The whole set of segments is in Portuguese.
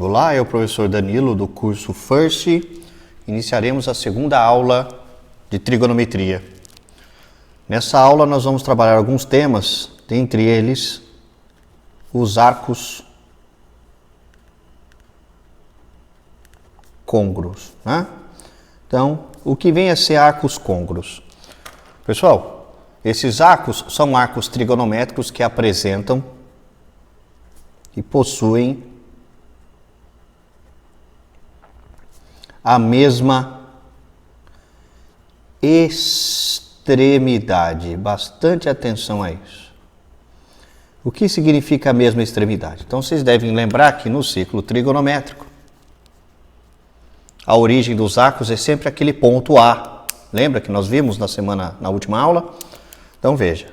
Olá, eu, professor Danilo, do curso First. Iniciaremos a segunda aula de trigonometria. Nessa aula nós vamos trabalhar alguns temas, dentre eles os arcos côngruos, né? Então, o que vem a ser arcos côngruos? Pessoal, esses arcos são arcos trigonométricos que apresentam e possuem a mesma extremidade. Bastante atenção a isso. O que significa a mesma extremidade? Então, vocês devem lembrar que no ciclo trigonométrico, a origem dos arcos é sempre aquele ponto A. Lembra que nós vimos na última aula? Então, veja.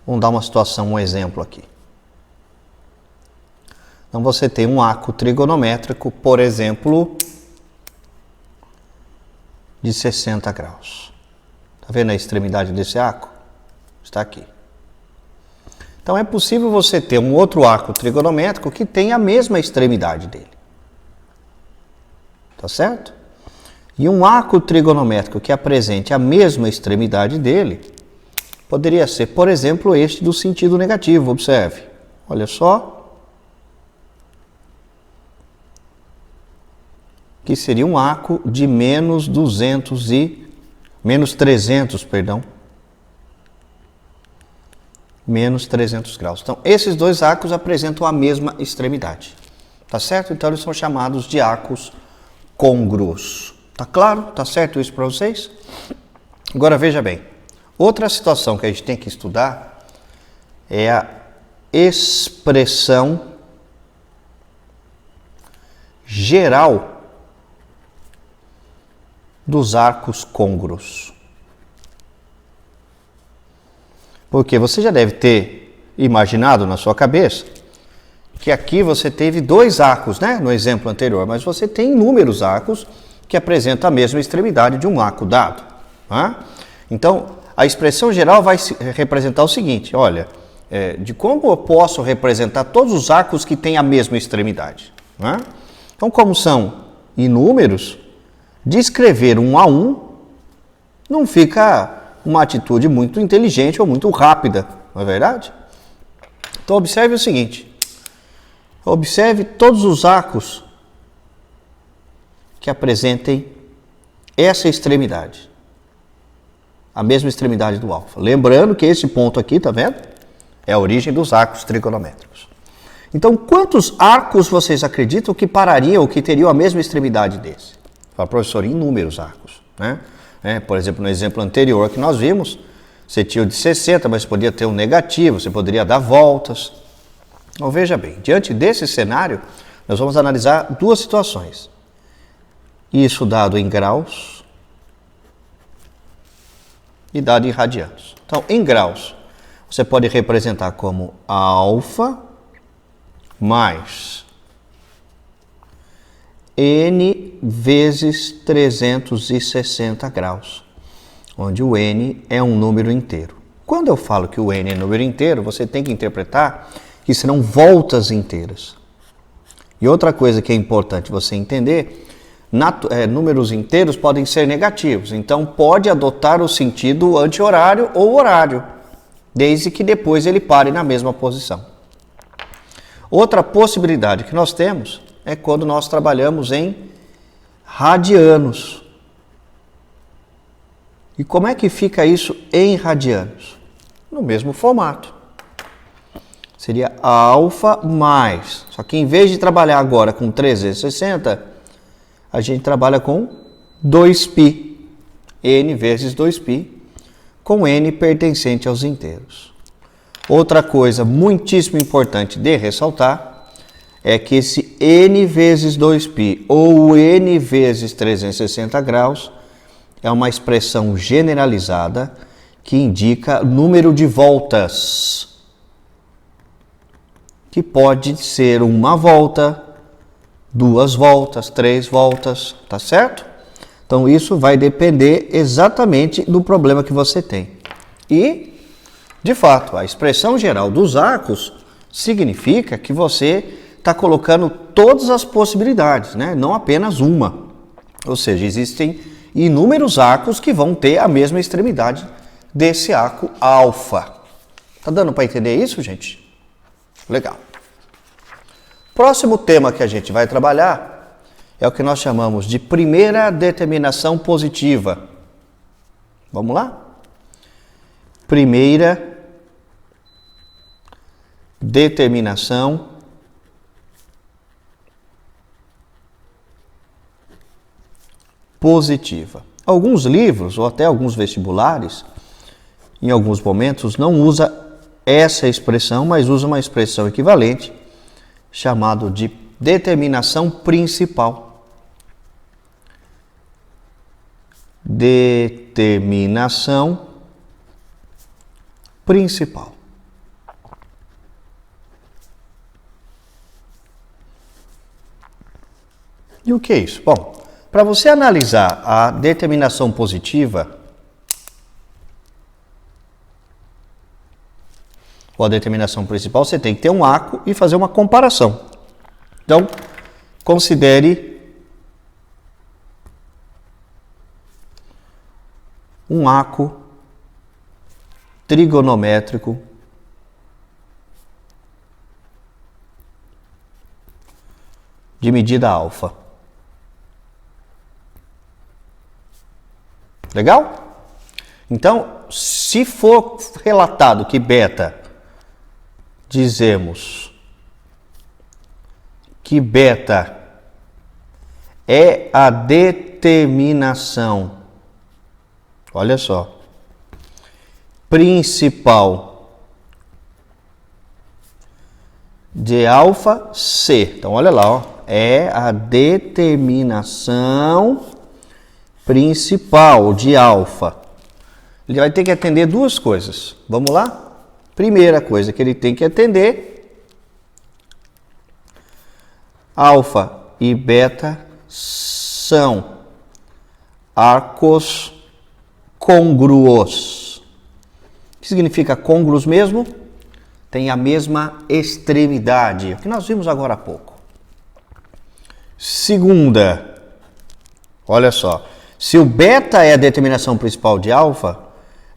Vamos dar uma situação, um exemplo aqui. Então, você tem um arco trigonométrico, por exemplo, de 60 graus. Está vendo a extremidade desse arco? Está aqui. Então, é possível você ter um outro arco trigonométrico que tenha a mesma extremidade dele. Tá certo? E um arco trigonométrico que apresente a mesma extremidade dele poderia ser, por exemplo, este do sentido negativo. Observe. Olha só. Que seria um arco de menos 300, perdão. Menos 300 graus. Então, esses dois arcos apresentam a mesma extremidade. Tá certo? Então, eles são chamados de arcos côngruos. Tá claro? Tá certo isso para vocês? Agora, veja bem. Outra situação que a gente tem que estudar é a expressão geral dos arcos côngruos. Porque você já deve ter imaginado na sua cabeça que aqui você teve dois arcos, né, no exemplo anterior, mas você tem inúmeros arcos que apresentam a mesma extremidade de um arco dado. Tá? Então, a expressão geral vai representar o seguinte, olha, de como eu posso representar todos os arcos que têm a mesma extremidade. Tá? Então, como são inúmeros, descrever um a um não fica uma atitude muito inteligente ou muito rápida, não é verdade? Então, observe o seguinte. Observe todos os arcos que apresentem essa extremidade. A mesma extremidade do alfa. Lembrando que esse ponto aqui, tá vendo? É a origem dos arcos trigonométricos. Então, quantos arcos vocês acreditam que parariam ou que teriam a mesma extremidade desse? Fala, professor, inúmeros arcos, né? Por exemplo, no exemplo anterior que nós vimos, você tinha o de 60, mas podia ter um negativo, você poderia dar voltas. Então, veja bem, diante desse cenário, nós vamos analisar duas situações. Isso dado em graus e dado em radianos. Então, em graus, você pode representar como alfa mais n vezes 360 graus, onde o n é um número inteiro. Quando eu falo que o n é número inteiro, você tem que interpretar que serão voltas inteiras. E outra coisa que é importante você entender, números inteiros podem ser negativos, então pode adotar o sentido anti-horário ou horário, desde que depois ele pare na mesma posição. Outra possibilidade que nós temos é quando nós trabalhamos em radianos. E como é que fica isso em radianos? No mesmo formato. Seria alfa mais, só que em vez de trabalhar agora com 360, a gente trabalha com 2π, n vezes 2π, com n pertencente aos inteiros. Outra coisa muitíssimo importante de ressaltar é que esse n vezes 2π ou n vezes 360 graus é uma expressão generalizada que indica número de voltas, que pode ser uma volta, 2 voltas, 3 voltas, tá certo? Então, isso vai depender exatamente do problema que você tem. E, de fato, a expressão geral dos arcos significa que você está colocando todas as possibilidades, né? Não apenas uma. Ou seja, existem inúmeros arcos que vão ter a mesma extremidade desse arco alfa. Tá dando para entender isso, gente? Legal. Próximo tema que a gente vai trabalhar é o que nós chamamos de primeira determinação positiva. Vamos lá? Primeira determinação positiva. Alguns livros, ou até alguns vestibulares, em alguns momentos, não usa essa expressão, mas usa uma expressão equivalente, chamado de determinação principal. Determinação principal. E o que é isso? Bom, para você analisar a determinação positiva, ou a determinação principal, você tem que ter um arco e fazer uma comparação. Então, considere um arco trigonométrico de medida alfa. Legal? Então, se for relatado que beta, dizemos que beta é a determinação, olha só, principal de alfa C. Então, olha lá, ó, é a determinação principal de alfa. Ele vai ter que atender duas coisas. Vamos lá? Primeira coisa que ele tem que atender: alfa e beta são arcos côngruos. O que significa côngruos mesmo? Tem a mesma extremidade, o que nós vimos agora há pouco. Segunda, olha só, se o beta é a determinação principal de alfa,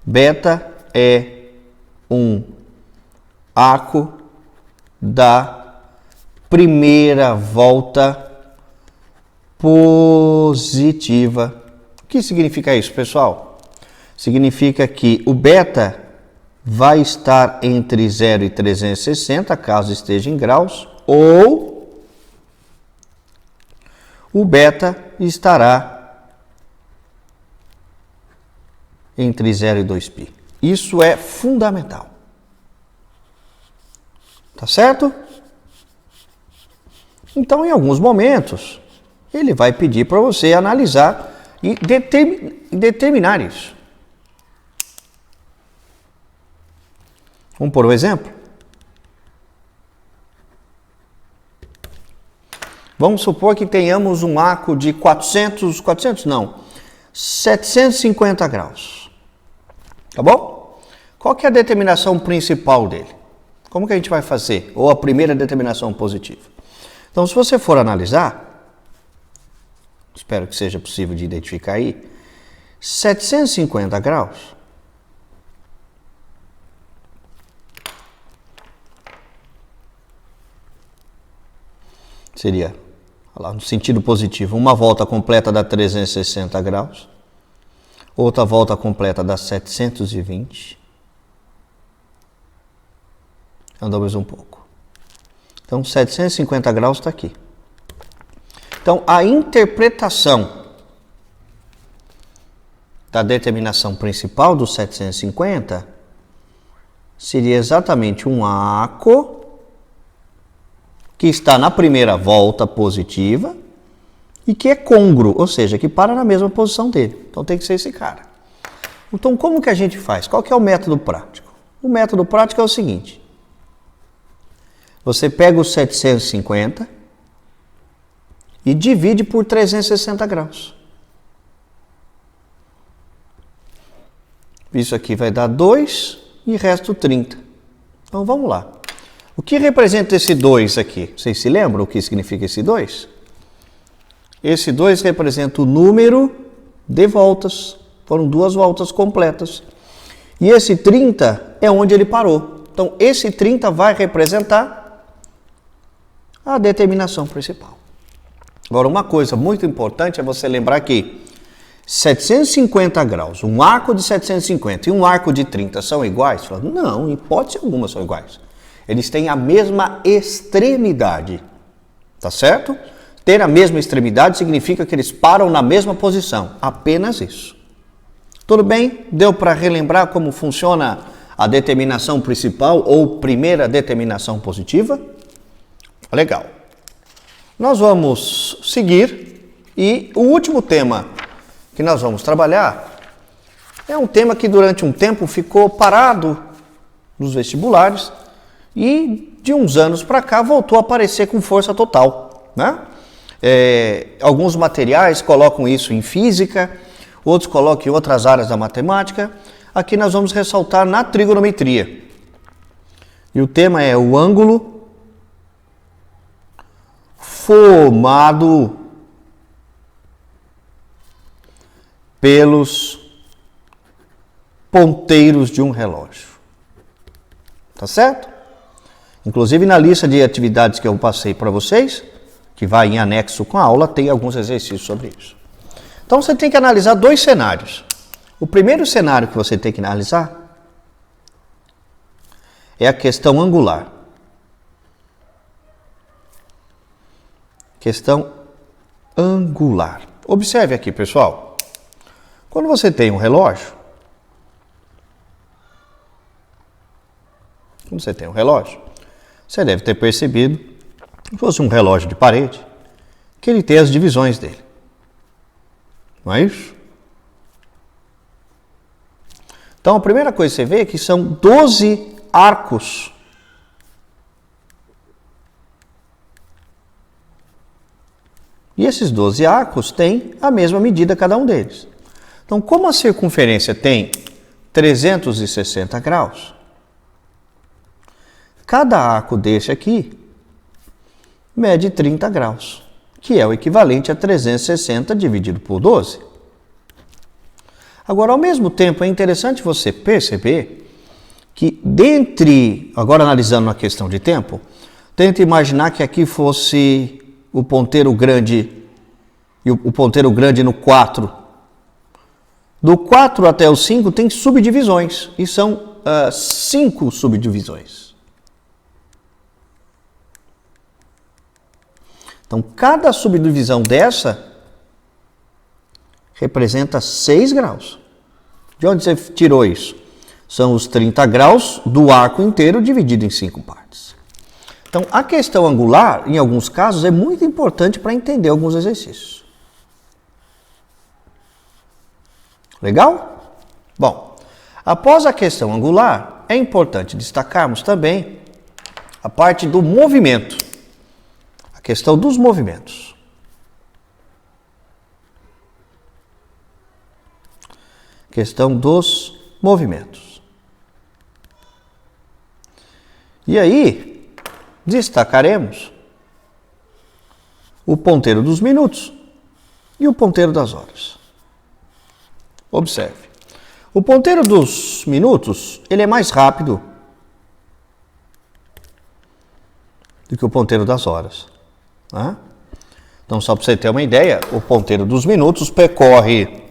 beta é um arco da primeira volta positiva. O que significa isso, pessoal? Significa que o beta vai estar entre 0 e 360, caso esteja em graus, ou o beta estará entre 0 e 2π. Isso é fundamental. Tá certo? Então, em alguns momentos, ele vai pedir para você analisar e determinar isso. Vamos por um exemplo? Vamos supor que tenhamos um arco de 750 graus. Tá bom? Qual que é a determinação principal dele? Como que a gente vai fazer? Ou a primeira determinação positiva? Então, se você for analisar, espero que seja possível de identificar aí, 750 graus seria, lá, no sentido positivo, uma volta completa dá 360 graus, outra volta completa dá 720. Andamos um pouco. Então, 750 graus está aqui. Então, a interpretação da determinação principal do 750 seria exatamente um arco que está na primeira volta positiva e que é côngruo, ou seja, que para na mesma posição dele. Então, tem que ser esse cara. Então, como que a gente faz? Qual que é o método prático? O método prático é o seguinte: você pega os 750 e divide por 360 graus. Isso aqui vai dar 2 e resto 30. Então vamos lá. O que representa esse 2 aqui? Vocês se lembram o que significa esse 2? Esse 2 representa o número de voltas. Foram 2 voltas completas. E esse 30 é onde ele parou. Então, esse 30 vai representar a determinação principal. Agora, uma coisa muito importante é você lembrar que 750 graus, um arco de 750 e um arco de 30 são iguais? Não, em hipótese alguma são iguais. Eles têm a mesma extremidade, tá certo? Ter a mesma extremidade significa que eles param na mesma posição, apenas isso. Tudo bem? Deu para relembrar como funciona a determinação principal ou primeira determinação positiva? Legal. Nós vamos seguir e o último tema que nós vamos trabalhar é um tema que durante um tempo ficou parado nos vestibulares e de uns anos para cá voltou a aparecer com força total, né? Alguns materiais colocam isso em física, outros colocam em outras áreas da matemática. Aqui nós vamos ressaltar na trigonometria. E o tema é o ângulo formado pelos ponteiros de um relógio. Tá certo? Inclusive na lista de atividades que eu passei para vocês, que vai em anexo com a aula, tem alguns exercícios sobre isso. Então você tem que analisar 2 cenários. O primeiro cenário que você tem que analisar é a questão angular. Questão angular. Observe aqui, pessoal. Quando você tem um relógio, você deve ter percebido, se fosse um relógio de parede, que ele tem as divisões dele. Não é isso? Então, a primeira coisa que você vê é que são 12 arcos. E esses 12 arcos têm a mesma medida cada um deles. Então, como a circunferência tem 360 graus, cada arco desse aqui mede 30 graus, que é o equivalente a 360 dividido por 12. Agora, ao mesmo tempo, é interessante você perceber que agora analisando a questão de tempo, tenta imaginar que aqui fosse o ponteiro grande e o ponteiro grande no 4. Do 4 até o 5 tem subdivisões, e são 5 subdivisões. Então, cada subdivisão dessa representa 6 graus. De onde você tirou isso? São os 30 graus do arco inteiro dividido em 5 partes. Então, a questão angular, em alguns casos, é muito importante para entender alguns exercícios. Legal? Bom, após a questão angular, é importante destacarmos também a parte do movimento. A questão dos movimentos. Questão dos movimentos. E aí, destacaremos o ponteiro dos minutos e o ponteiro das horas. Observe. O ponteiro dos minutos, ele é mais rápido do que o ponteiro das horas. Né? Então, só para você ter uma ideia, o ponteiro dos minutos percorre,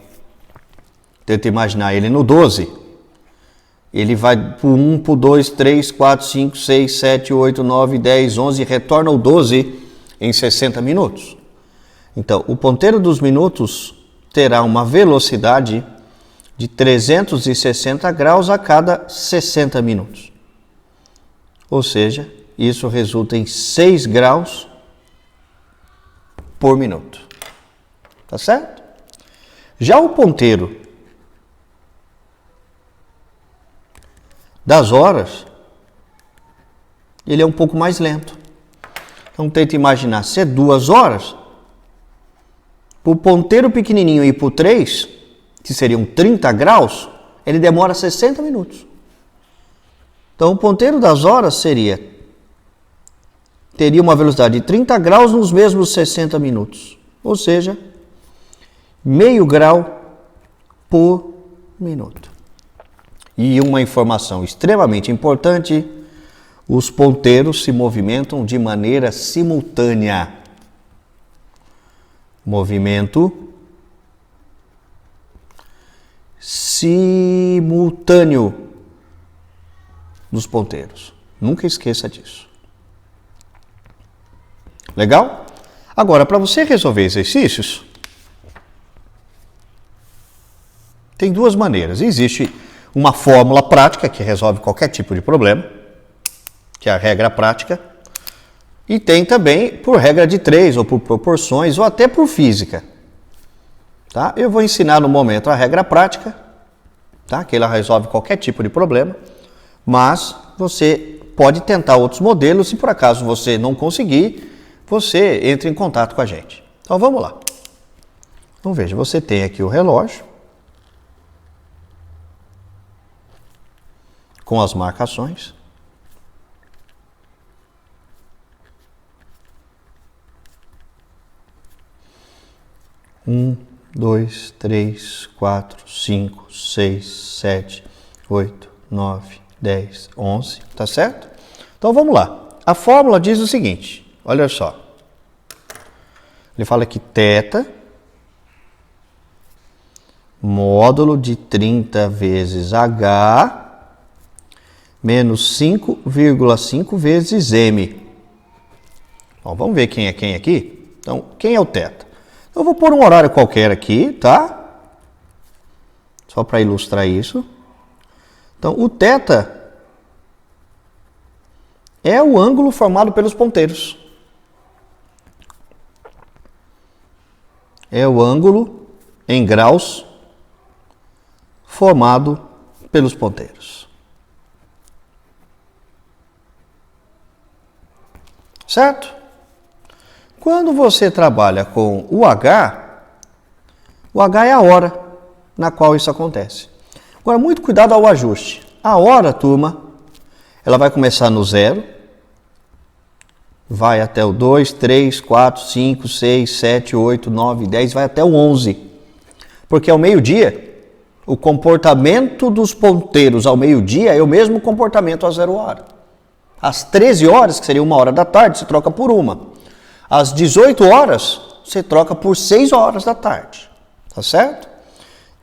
tenta imaginar ele no 12, ele vai por 1, por 2, 3, 4, 5, 6, 7, 8, 9, 10, 11 e retorna o 12 em 60 minutos. Então, o ponteiro dos minutos terá uma velocidade de 360 graus a cada 60 minutos. Ou seja, isso resulta em 6 graus por minuto. Tá certo? Já o ponteiro das horas, ele é um pouco mais lento. Então, tenta imaginar, se é 2 horas, para o ponteiro pequenininho ir para o 3, que seriam 30 graus, ele demora 60 minutos. Então, o ponteiro das horas seria teria uma velocidade de 30 graus nos mesmos 60 minutos. Ou seja, meio grau por minuto. E uma informação extremamente importante, os ponteiros se movimentam de maneira simultânea. Movimento simultâneo dos ponteiros. Nunca esqueça disso. Legal? Agora, para você resolver exercícios, tem duas maneiras. Existe uma fórmula prática que resolve qualquer tipo de problema, que é a regra prática, e tem também por regra de 3, ou por proporções, ou até por física. Tá? Eu vou ensinar no momento a regra prática, tá? Que ela resolve qualquer tipo de problema, mas você pode tentar outros modelos, se por acaso você não conseguir, você entra em contato com a gente. Então vamos lá. Então veja, você tem aqui o relógio, com as marcações. Um, 2, 3, 4, 5, 6, 7, 8, 9, 10, 11, tá certo? Então vamos lá. A fórmula diz o seguinte, olha só. Ele fala que θ, módulo de 30 vezes H, menos 5,5 vezes M. Bom, vamos ver quem é quem aqui? Então, quem é o θ? Eu vou pôr um horário qualquer aqui, tá? Só para ilustrar isso. Então, o θ é o ângulo formado pelos ponteiros. É o ângulo em graus formado pelos ponteiros. Certo? Quando você trabalha com o H é a hora na qual isso acontece. Agora, muito cuidado ao ajuste. A hora, turma, ela vai começar no 0, vai até o 2, 3, 4, 5, 6, 7, 8, 9, 10, vai até o 11. Porque ao meio-dia, o comportamento dos ponteiros ao meio-dia é o mesmo comportamento a 0 hora. Às 13 horas, que seria 1 hora da tarde, se troca por 1. Às 18 horas, você troca por 6 horas da tarde. Tá certo?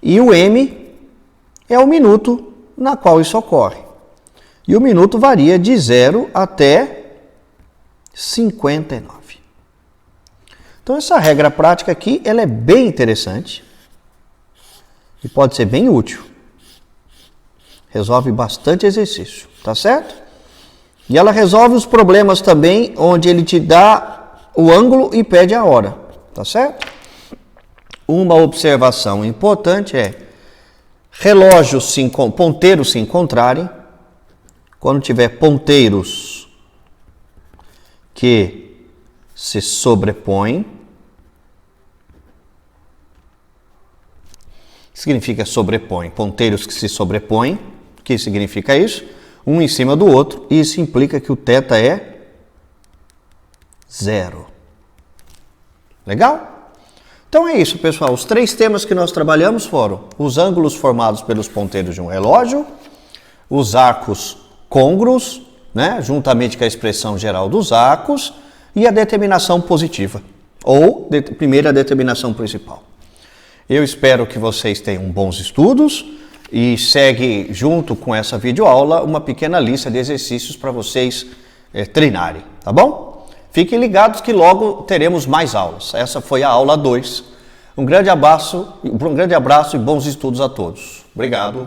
E o M é o minuto na qual isso ocorre. E o minuto varia de 0 até 59. Então, essa regra prática aqui, ela é bem interessante e pode ser bem útil. Resolve bastante exercício, tá certo? E ela resolve os problemas também onde ele te dá o ângulo e pede a hora, tá certo? Uma observação importante é ponteiros se encontrarem, quando tiver ponteiros que se sobrepõem, significa sobrepõe, ponteiros que se sobrepõem, o que significa isso? Um em cima do outro, e isso implica que o θ é 0. Legal? Então é isso, pessoal. Os 3 temas que nós trabalhamos foram os ângulos formados pelos ponteiros de um relógio, os arcos côngruos, né, juntamente com a expressão geral dos arcos, e a determinação positiva, ou primeira determinação principal. Eu espero que vocês tenham bons estudos e segue junto com essa videoaula uma pequena lista de exercícios para vocês treinarem, tá bom? Fiquem ligados que logo teremos mais aulas. Essa foi a aula 2. Um grande abraço e bons estudos a todos. Obrigado.